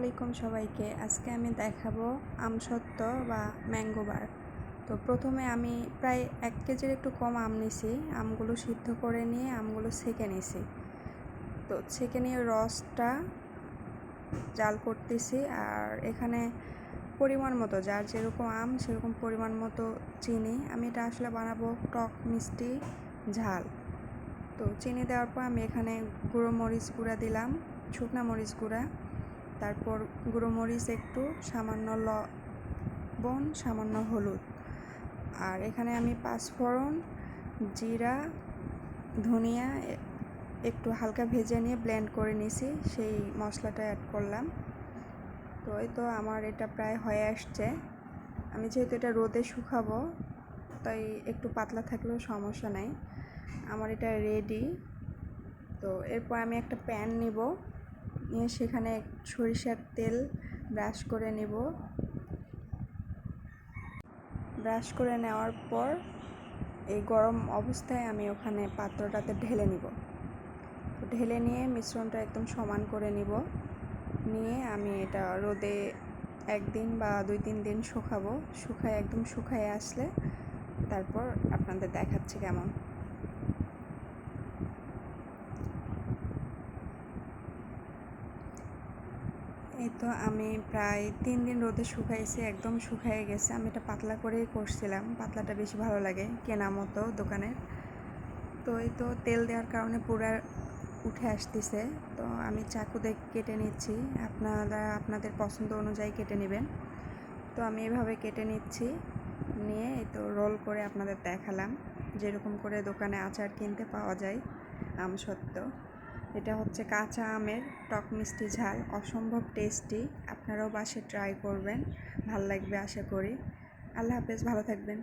আলাইকুম সবাইকে। আজকে আমি দেখাবো আমসত্ত্ব বা ম্যাঙ্গো বার। তো প্রথমে আমি প্রায় 1 কেজির একটু কম আম নিছি। আমগুলো সিদ্ধ করে নিয়ে আমগুলো ছেঁকে নিছি। তো ছেঁকে নিয়ে রসটা জাল করতেছি। আর এখানে পরিমাণ মতো, যার যেরকম আম সেরকম পরিমাণ মতো চিনি। আমি এটা আসলে বানাবো টক মিষ্টি ঝাল। তো চিনি দেওয়ার পর আমি এখানে গুঁড়ো মরিচ গুঁড়া দিলাম, শুকনা মরিচ গুঁড়া, তারপর গুঁড়ো মরিচ একটু, সামান্য লবণ, সামান্য হলুদ। আর এখানে আমি পাঁচফোড়ন, জিরা, ধনিয়া একটু হালকা ভেজে নিয়ে ব্লেন্ড করে নিয়েছি, সেই মশলাটা অ্যাড করলাম। তো এই তো আমার এটা প্রায় হয়ে আসছে। আমি যেহেতু এটা রোদে শুকাবো তাই একটু পাতলা থাকলেও সমস্যা নাই। আমার এটা রেডি। তো এরপর আমি একটা প্যান নিব, নিয়ে সেখানে সরিষার তেল ব্রাশ করে নেব। ব্রাশ করে নেওয়ার পর এই গরম অবস্থায় আমি ওখানে পাত্রটাতে ঢেলে নিব। ঢেলে নিয়ে মিশ্রণটা একদম সমান করে নিব। নিয়ে আমি এটা রোদে 1 দিন বা 2-3 দিন শুকাবো। একদম শুকায় আসলে তারপর আপনাদের দেখাচ্ছি কেমন। এই তো আমি প্রায় 3 দিন রোদে শুকাইছি, একদম শুকিয়ে গেছে। আমি এটা পাতলা করেই করছিলাম, পাতলাটা বেশি ভালো লাগে কেনা মতো দোকানের। তো এই তো তেল দেওয়ার কারণে পুরা উঠে আসতেছে। তো আমি চাকু দিয়ে কেটে নিচ্ছি, আপনারা আপনাদের পছন্দ অনুযায়ী কেটে নেবেন। তো আমি এভাবে কেটে নিচ্ছি, নিয়ে এই তো রোল করে আপনাদের দেখালাম, যেরকম করে দোকানে আচার কিনতে পাওয়া যায় আমসত্ত্ব। এটা হচ্ছে কাঁচা আমের টক মিষ্টি ঝাল, অসম্ভব টেস্টি। আপনারাও বাসায় ট্রাই করবেন, ভালো লাগবে আশা করি। আল্লাহ হাফেজ, ভালো থাকবেন।